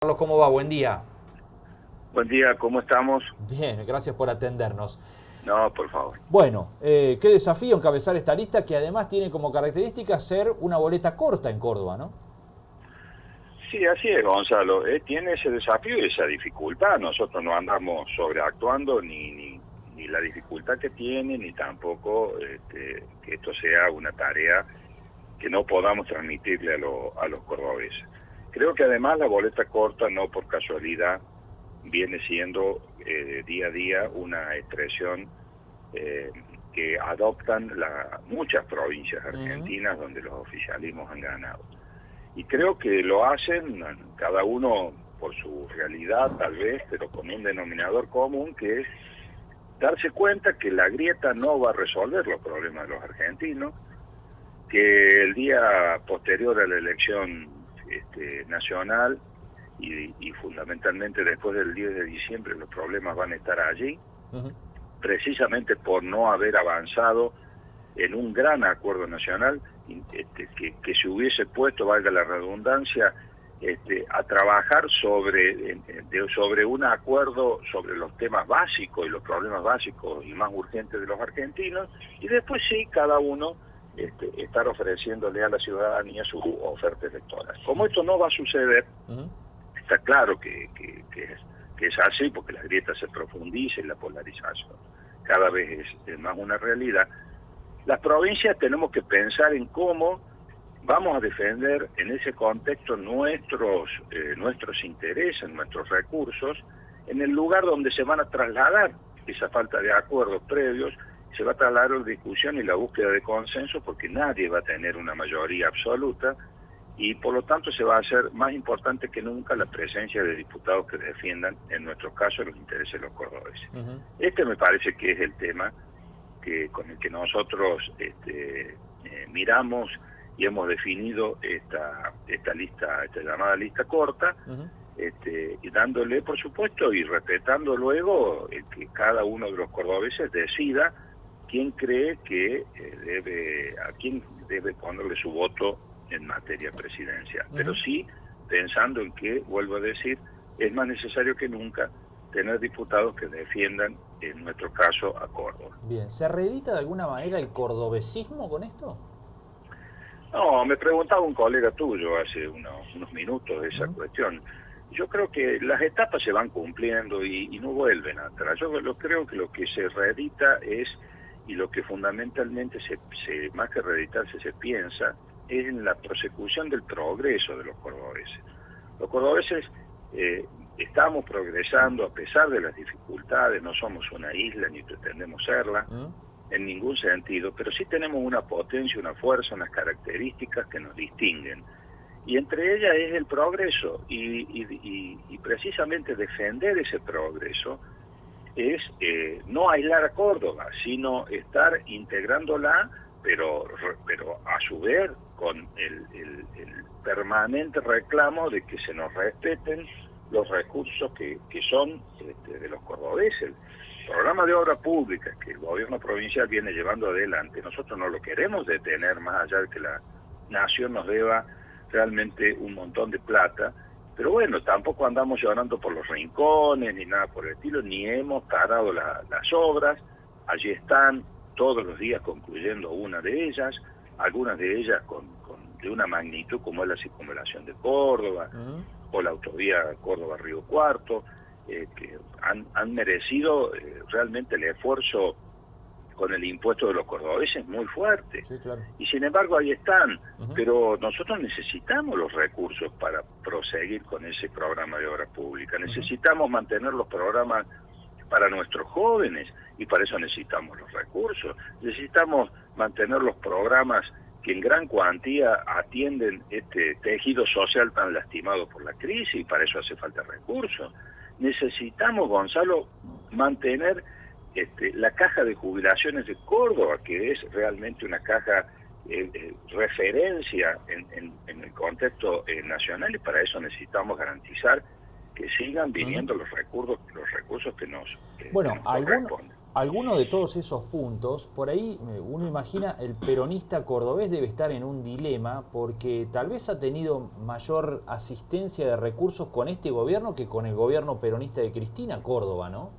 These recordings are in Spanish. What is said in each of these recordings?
Carlos, ¿cómo va? Buen día. Buen día, ¿cómo estamos? Bien, gracias por atendernos. No, por favor. Bueno, qué desafío encabezar esta lista que además tiene como característica ser una boleta corta en Córdoba, ¿no? Sí, así es, Gonzalo. Tiene ese desafío y esa dificultad. Nosotros no andamos sobreactuando ni la dificultad que tiene, ni tampoco que esto sea una tarea que no podamos transmitirle a los cordobeses. Creo que además la boleta corta, no por casualidad, viene siendo día a día una expresión eh, que adoptan muchas provincias argentinas donde los oficialismos han ganado. Y creo que lo hacen cada uno por su realidad tal vez, pero con un denominador común que es darse cuenta que la grieta no va a resolver los problemas de los argentinos, que el día posterior a la elección nacional y fundamentalmente después del 10 de diciembre los problemas van a estar allí, precisamente por no haber avanzado en un gran acuerdo nacional que se hubiese puesto, valga la redundancia, a trabajar sobre un acuerdo sobre los temas básicos y los problemas básicos y más urgentes de los argentinos, y después sí, cada uno estar ofreciéndole a la ciudadanía su oferta electoral. Como esto no va a suceder, está claro que es así, porque la grieta se profundiza y la polarización cada vez es más una realidad. Las provincias tenemos que pensar en cómo vamos a defender en ese contexto nuestros intereses, nuestros recursos, en el lugar donde se van a trasladar esa falta de acuerdos previos, se va a trasladar la discusión y la búsqueda de consenso, porque nadie va a tener una mayoría absoluta, y por lo tanto se va a hacer más importante que nunca la presencia de diputados que defiendan, en nuestro caso, los intereses de los cordobeses. Este me parece que es el tema con el que nosotros miramos y hemos definido esta lista, esta llamada lista corta, y dándole, por supuesto, y respetando luego que cada uno de los cordobeses decida quién cree que a quién debe ponerle su voto en materia presidencial. Pero sí pensando en que, vuelvo a decir, es más necesario que nunca tener diputados que defiendan, en nuestro caso, a Córdoba. Bien, ¿se reedita de alguna manera el cordobesismo con esto? No, me preguntaba un colega tuyo hace unos minutos de esa cuestión. Yo creo que las etapas se van cumpliendo y no vuelven atrás. Yo creo que lo que se reedita es, y lo que fundamentalmente más que reeditarse se piensa, es en la prosecución del progreso de los cordobeses. Los cordobeses estamos progresando a pesar de las dificultades, no somos una isla ni pretendemos serla en ningún sentido, pero sí tenemos una potencia, una fuerza, unas características que nos distinguen. Y entre ellas es el progreso, y precisamente defender ese progreso es no aislar a Córdoba, sino estar integrándola, pero a su vez con el permanente reclamo de que se nos respeten los recursos que son de los cordobeses. El programa de obra pública que el gobierno provincial viene llevando adelante, nosotros no lo queremos detener más allá de que la nación nos deba realmente un montón de plata, pero bueno, tampoco andamos llorando por los rincones ni nada por el estilo, ni hemos parado las obras. Allí están todos los días concluyendo una de ellas, algunas de ellas de una magnitud como es la circunvalación de Córdoba o la autovía Córdoba-Río Cuarto, que han merecido realmente el esfuerzo con el impuesto de los cordobeses muy fuerte. Sí, claro. Y sin embargo ahí están, pero nosotros necesitamos los recursos para proseguir con ese programa de obra pública. Necesitamos mantener los programas para nuestros jóvenes, y para eso necesitamos los recursos. Necesitamos mantener los programas que en gran cuantía atienden este tejido social tan lastimado por la crisis, y para eso hace falta recursos. Necesitamos, Gonzalo, mantener la caja de jubilaciones de Córdoba, que es realmente una caja referencia en el contexto nacional, y para eso necesitamos garantizar que sigan viniendo los recursos que nos Bueno, corresponden. Alguno de todos esos puntos, por ahí uno imagina el peronista cordobés debe estar en un dilema porque tal vez ha tenido mayor asistencia de recursos con este gobierno que con el gobierno peronista de Cristina Córdoba, ¿no?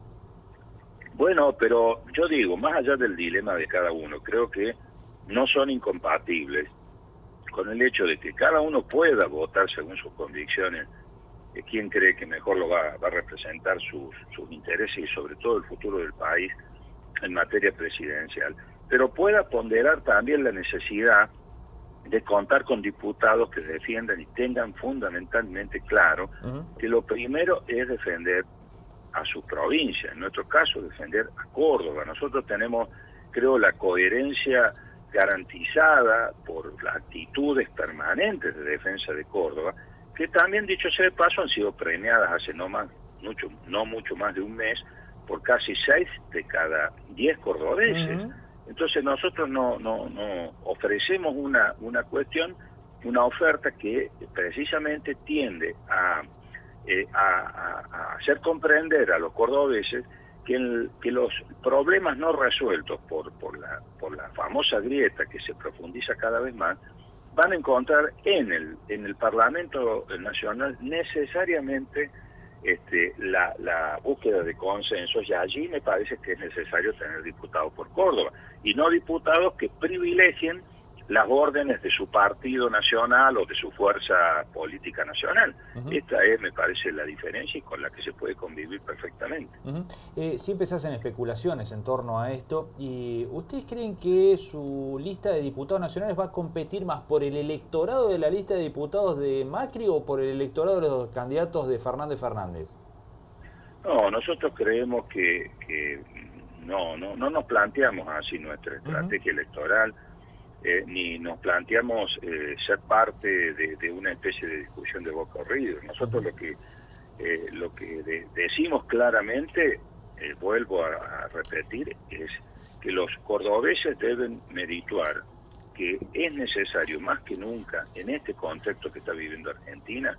Bueno, pero yo digo, más allá del dilema de cada uno, creo que no son incompatibles con el hecho de que cada uno pueda votar según sus convicciones, quién cree que mejor lo va a representar sus intereses y sobre todo el futuro del país en materia presidencial, pero pueda ponderar también la necesidad de contar con diputados que defiendan y tengan fundamentalmente claro que lo primero es defender a su provincia, en nuestro caso defender a Córdoba. Nosotros tenemos, creo, la coherencia garantizada por las actitudes permanentes de defensa de Córdoba, que también, dicho sea de paso, han sido premiadas hace no mucho más de un mes por casi 6 de cada 10 cordobeses. Entonces nosotros no ofrecemos una cuestión, una oferta que precisamente tiende a hacer comprender a los cordobeses que los problemas no resueltos por la famosa grieta que se profundiza cada vez más van a encontrar en el Parlamento Nacional necesariamente la búsqueda de consensos, y allí me parece que es necesario tener diputados por Córdoba y no diputados que privilegien las órdenes de su partido nacional o de su fuerza política nacional. Esta es, me parece, la diferencia y con la que se puede convivir perfectamente. Siempre se hacen especulaciones en torno a esto. ¿Y ustedes creen que su lista de diputados nacionales va a competir más por el electorado de la lista de diputados de Macri o por el electorado de los candidatos de Fernández? No, nosotros creemos que no nos planteamos así nuestra estrategia electoral. Ni nos planteamos ser parte de una especie de discusión de boca corrida. Nosotros lo que decimos claramente, vuelvo a repetir, es que los cordobeses deben merituar que es necesario más que nunca en este contexto que está viviendo Argentina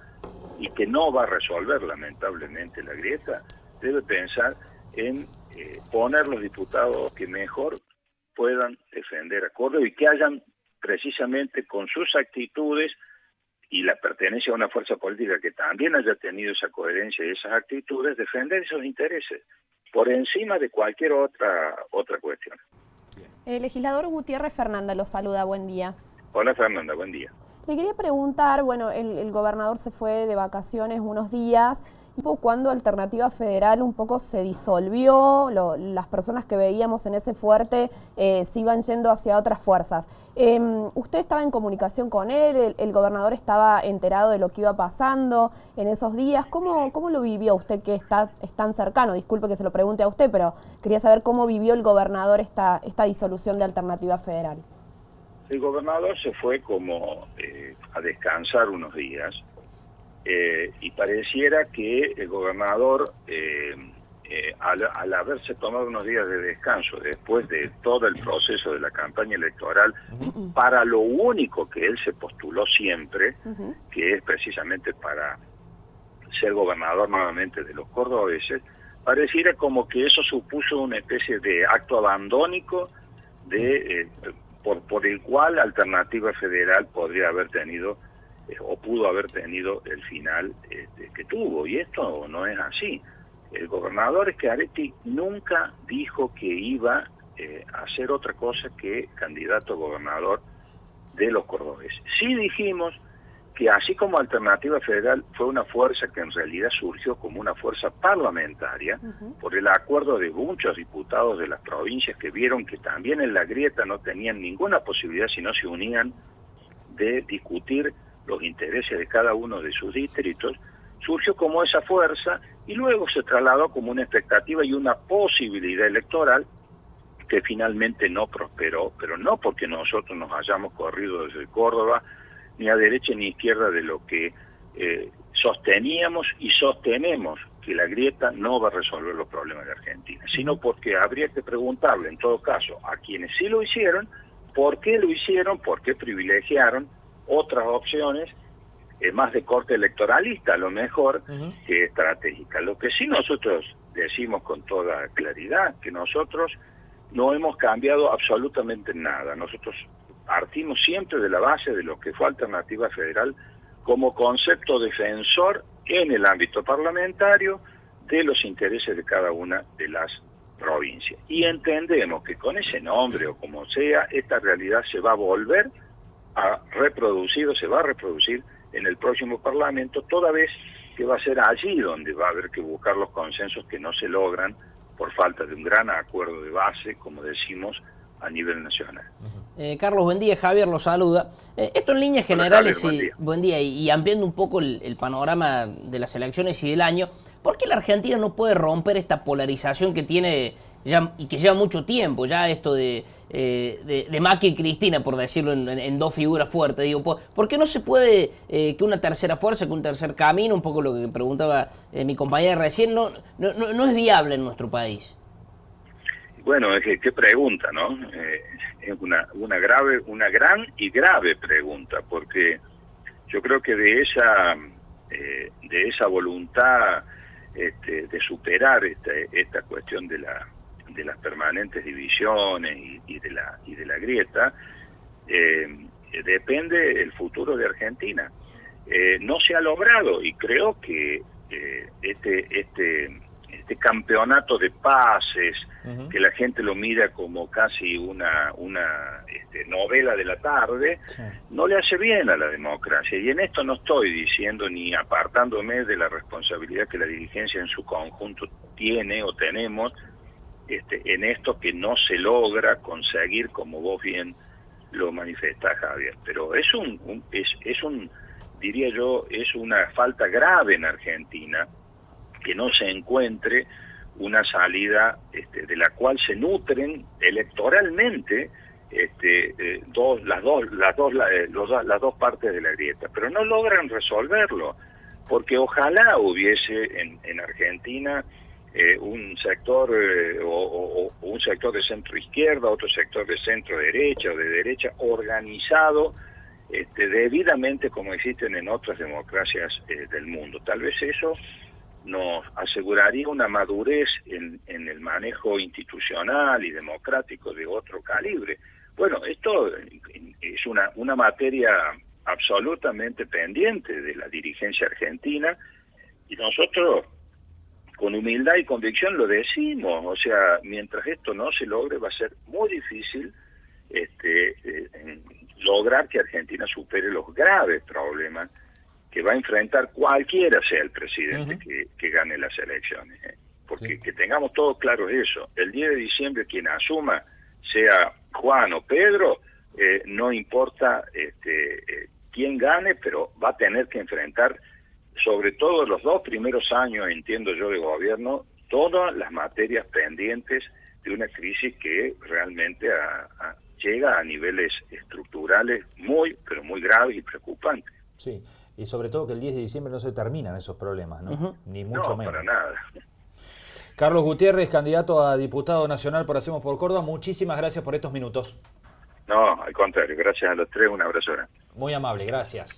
y que no va a resolver lamentablemente la grieta, debe pensar en poner los diputados que mejor puedan defender a Córdoba y que hayan precisamente con sus actitudes y la pertenencia a una fuerza política que también haya tenido esa coherencia y esas actitudes, defender esos intereses por encima de cualquier otra cuestión. Legislador Gutiérrez, Fernanda lo saluda, buen día. Hola Fernanda, buen día. Le quería preguntar, bueno, el gobernador se fue de vacaciones unos días, cuando Alternativa Federal un poco se disolvió, las personas que veíamos en ese fuerte se iban yendo hacia otras fuerzas. ¿Usted estaba en comunicación con él? ¿El gobernador estaba enterado de lo que iba pasando en esos días? ¿Cómo lo vivió usted que es tan cercano? Disculpe que se lo pregunte a usted, pero quería saber cómo vivió el gobernador esta disolución de Alternativa Federal. El gobernador se fue como a descansar unos días y pareciera que el gobernador, al haberse tomado unos días de descanso después de todo el proceso de la campaña electoral, para lo único que él se postuló siempre, que es precisamente para ser gobernador nuevamente de los cordobeses, pareciera como que eso supuso una especie de acto abandónico por el cual Alternativa Federal podría haber tenido o pudo haber tenido el final que tuvo, y esto no es así. El gobernador Schiaretti nunca dijo que iba a hacer otra cosa que candidato a gobernador de los cordobeses. Sí dijimos que así como Alternativa Federal fue una fuerza que en realidad surgió como una fuerza parlamentaria, por el acuerdo de muchos diputados de las provincias que vieron que también en la grieta no tenían ninguna posibilidad si no se unían de discutir los intereses de cada uno de sus distritos, surgió como esa fuerza y luego se trasladó como una expectativa y una posibilidad electoral que finalmente no prosperó, pero no porque nosotros nos hayamos corrido desde Córdoba, ni a derecha ni a izquierda de lo que sosteníamos y sostenemos que la grieta no va a resolver los problemas de Argentina, sino porque habría que preguntarle en todo caso a quienes sí lo hicieron, por qué lo hicieron, por qué privilegiaron otras opciones más de corte electoralista a lo mejor que estratégica. Lo que sí nosotros decimos con toda claridad, que nosotros no hemos cambiado absolutamente nada. Nosotros partimos siempre de la base de lo que fue Alternativa Federal como concepto defensor en el ámbito parlamentario de los intereses de cada una de las provincias. Y entendemos que con ese nombre o como sea, esta realidad se va a volver a reproducir o se va a reproducir en el próximo Parlamento, toda vez que va a ser allí donde va a haber que buscar los consensos que no se logran por falta de un gran acuerdo de base, como decimos, a nivel nacional. Carlos, buen día. Javier lo saluda. Esto en líneas generales, Javier, buen día, y ampliando un poco el panorama de las elecciones y del año, ¿por qué la Argentina no puede romper esta polarización que tiene ya y que lleva mucho tiempo, ya esto de Macri y Cristina, por decirlo en dos figuras fuertes? Digo, ¿por qué no se puede que una tercera fuerza, que un tercer camino, un poco lo que preguntaba mi compañera recién, no es viable en nuestro país? Bueno, es que qué pregunta, ¿no? Es una gran y grave pregunta, porque yo creo que de esa voluntad de superar esta cuestión de las permanentes divisiones y de la grieta, depende el futuro de Argentina. No se ha logrado, y creo que este campeonato de pases, que la gente lo mira como casi una novela de la tarde, no le hace bien a la democracia. Y en esto no estoy diciendo ni apartándome de la responsabilidad que la dirigencia en su conjunto tiene o tenemos en esto que no se logra conseguir, como vos bien lo manifestás, Javier. Pero diría yo, es una falta grave en Argentina que no se encuentre una salida de la cual se nutren electoralmente las dos partes de la grieta, pero no logran resolverlo, porque ojalá hubiese en Argentina un sector o un sector de centro izquierda, otro sector de centro derecha o de derecha organizado debidamente como existen en otras democracias del mundo. Tal vez eso nos aseguraría una madurez en el manejo institucional y democrático de otro calibre. Bueno, esto es una materia absolutamente pendiente de la dirigencia argentina, y nosotros con humildad y convicción lo decimos. O sea, mientras esto no se logre, va a ser muy difícil lograr que Argentina supere los graves problemas que va a enfrentar cualquiera sea el presidente que gane las elecciones. Porque que tengamos todo claro eso. El 10 de diciembre quien asuma, sea Juan o Pedro, no importa quién gane, pero va a tener que enfrentar, sobre todo los 2 primeros años, entiendo yo, de gobierno, todas las materias pendientes de una crisis que realmente llega a niveles estructurales muy, pero muy graves y preocupantes. Sí. Y sobre todo que el 10 de diciembre no se terminan esos problemas, ¿no? Ni mucho menos. No, para nada. Carlos Gutiérrez, candidato a diputado nacional por Hacemos por Córdoba, muchísimas gracias por estos minutos. No, al contrario, gracias a los tres, un abrazo grande. Muy amable, gracias.